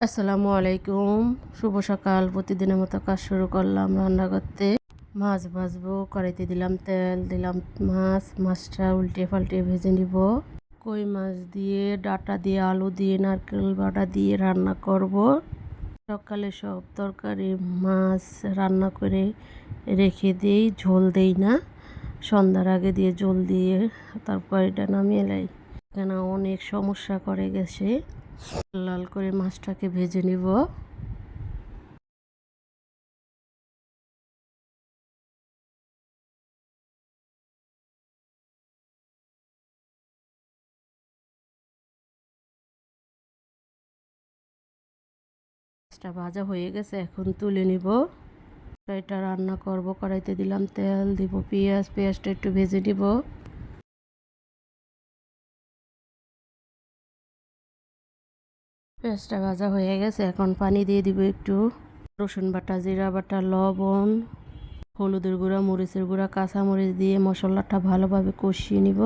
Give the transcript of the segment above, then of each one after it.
আসসালামু আলাইকুম। শুভ সকাল। প্রতিদিনের মতো কাজ শুরু করলাম রান্না করতে। মাছ ভাজবো, কড়াইতে দিলাম তেল, দিলাম মাছটা উল্টে পাল্টে ভেজে নিব। কই মাছ দিয়ে, ডাঁটা দিয়ে, আলু দিয়ে, নারকেল বাটা দিয়ে রান্না করব। সকালে সব তরকারি মাছ রান্না করে রেখে দিই, ঝোল দেই না। সন্ধ্যার আগে দিয়ে ঝোল দিয়ে তারপর এটা নামিয়ে লাই। কেন অনেক সমস্যা করে গেছে। লাল করে মাছটাকে ভেজে নিব। মাছটা ভাজা হয়ে গেছে, এখন তুলে নিব। এটা রান্না করব। কড়াইতে দিলাম তেল, দিব পেঁয়াজটা একটু ভেজে নিব। পেঁয়াজটা ভাজা হয়ে গেছে, এখন পানি দিয়ে দিব একটু। রসুন বাটা, জিরা বাটা, লবণ, হলুদের গুঁড়া, মরিচের গুঁড়া, কাঁচামরিচ দিয়ে মশলাটা ভালোভাবে কষিয়ে নিব।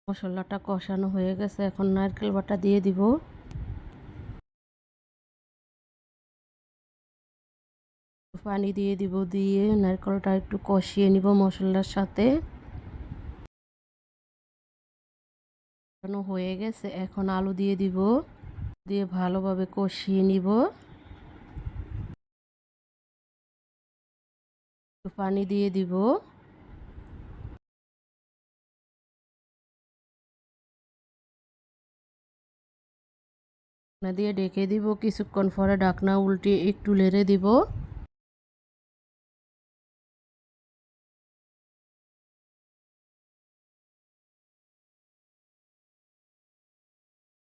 মশলাটা কষানো হয়ে গেছে, এখন নারকেল বাটা দিয়ে দিব। পানি দিয়ে দিব, দিয়ে নারকেলটা একটু কষিয়ে নিব মশলার সাথে। হয়ে গেছে, এখন আলু দিয়ে দিব, দিয়ে ভালোভাবে কষিয়ে নিব। পানি দিয়ে দিব। দিয়ে ঢেকে দিব, কিছুক্ষণ পরে ঢাকনা উল্টিয়ে একটু নেড়ে দিব।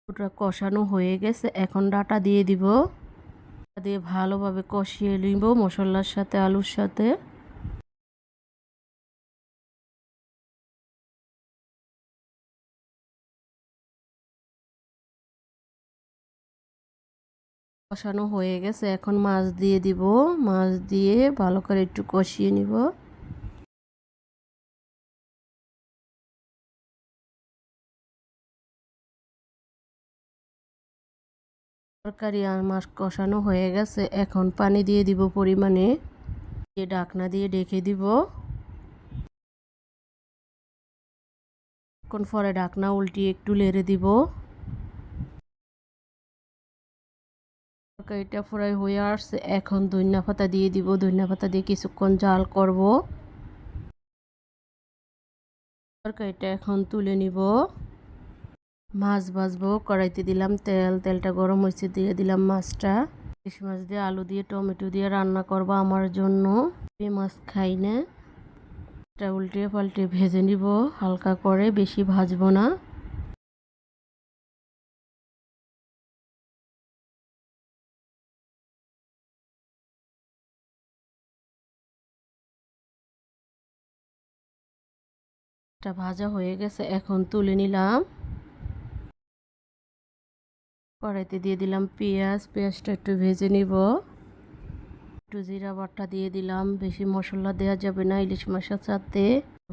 ওটা কষানো হয়ে গেছে, এখন ডাঁটা দিয়ে দিব। দিয়ে ভালোভাবে কষিয়ে নিব মশলার সাথে, আলুর সাথে। কষানো হয়ে গেছে, এখন মাছ দিয়ে দিব। মাছ দিয়ে ভালো করে একটু কষিয়ে নিব। তরকারি আর মাছ কষানো হয়ে গেছে, এখন পানি দিয়ে দিব পরিমাণে। দিয়ে ঢাকনা দিয়ে ঢেকে দিব। এখন পরে ঢাকনা উল্টিয়ে একটু নেড়ে দিব। তরকারিটা ফ্রাই হয়ে আসছে, এখন ধনিয়া পাতা দিয়ে দিব। ধনিয়া পাতা দিয়ে কিছুক্ষণ জাল করব। তরকারিটা এখন তুলে নিব। মাছ ভাজবো, কড়াইতে দিলাম তেল, তেলটা গরম হয়েছে, দিয়ে দিলাম মাছটা। ইলিশ মাছ দিয়ে, আলু দিয়ে, টমেটো দিয়ে রান্না করব আমার জন্য। এই মাছ খাই না। এটা উল্টে পাল্টে ভেজে নিব হালকা করে, বেশি ভাজবো না। এটা ভাজা হয়ে গেছে, এখন তুলে নিলাম। কড়াইতে দিয়ে দিলাম পেঁয়াজটা একটু ভেজে নিব। একটু জিরা বাটা দিয়ে দিলাম, বেশি মশলা দেওয়া যাবে না ইলিশ মাছের সাথে।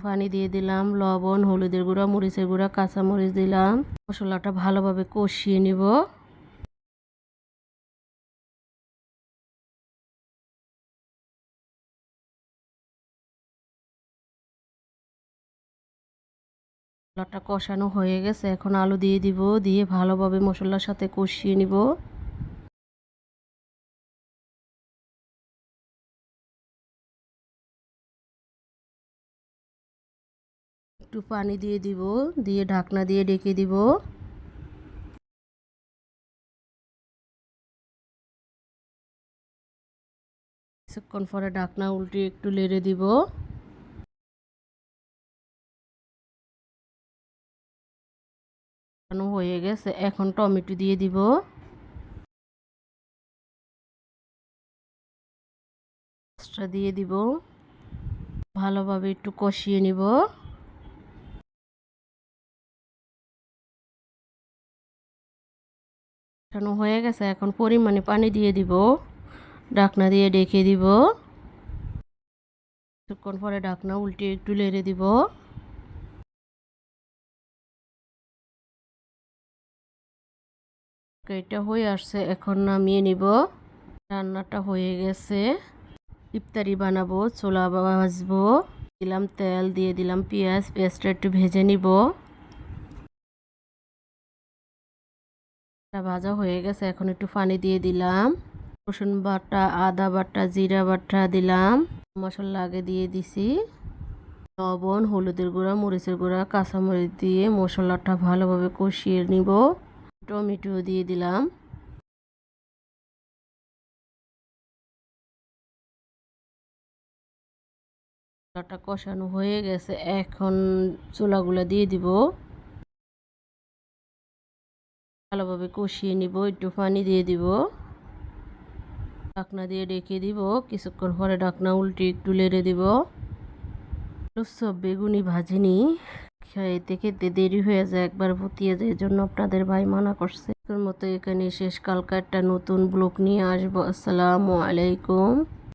পানি দিয়ে দিলাম, লবণ, হলুদের গুঁড়া, মরিচের গুঁড়া, কাঁচামরিচ দিলাম। মশলাটা ভালোভাবে কষিয়ে নিব। মশলাটা কষানো হয়ে গেছে, এখন আলু দিয়ে দিব, দিয়ে ভালোভাবে মশলার সাথে কষিয়ে নিব। একটু পানি দিয়ে দিব, দিয়ে ঢাকনা দিয়ে ঢেকে দিব। কিছুক্ষণ পরে ঢাকনা উল্টে একটু নেড়ে দিব। হয়ে গেছে, এখন টমেটো দিয়ে দিব। মাছটা দিয়ে দিব, ভালোভাবে একটু কষিয়ে নিব। কষানো হয়ে গেছে, এখন পরিমাণে পানি দিয়ে দিব, ঢাকনা দিয়ে ঢেকে দিব। কিছুক্ষণ পরে ঢাকনা উল্টে একটু নেড়ে দিব। এটা হয়ে আসছে, এখন নামিয়ে নিব। রান্নাটা হয়ে গেছে। ইফতারি বানাবো, ছোলা ভাজবো। দিলাম তেল, দিয়ে দিলাম পেঁয়াজটা একটু ভেজে নিব। ভাজা হয়ে গেছে, এখন একটু পানি দিয়ে দিলাম। রসুন বাটা, আদা বাটা, জিরা বাটা দিলাম। মশলা আগে দিয়ে দিছি। লবণ, হলুদের গুঁড়া, মরিচের গুঁড়া, কাঁচামরিচ দিয়ে মশলাটা ভালোভাবে কষিয়ে নিব। টমেটো দিয়ে দিলাম। মশলাটা কষানো হয়ে গেছে, এখন ছোলাগুলা দিয়ে দিব। ভালোভাবে কষিয়ে নিব, একটু পানি দিয়ে দিব। ঢাকনা দিয়ে ঢেকে দিব। কিছুক্ষণ পরে ঢাকনা উল্টে একটু নেড়ে দিব। সব বেগুনি ভাজিনি, খেতে খেতে দেরি হয়ে যায়, একবার ভুতিয়ে যায়, এজন্য আপনাদের ভাই মানা করছে। মতো এখানে শেষ, কালকে একটা নতুন ব্লগ নিয়ে আসবো। আসসালামু আলাইকুম।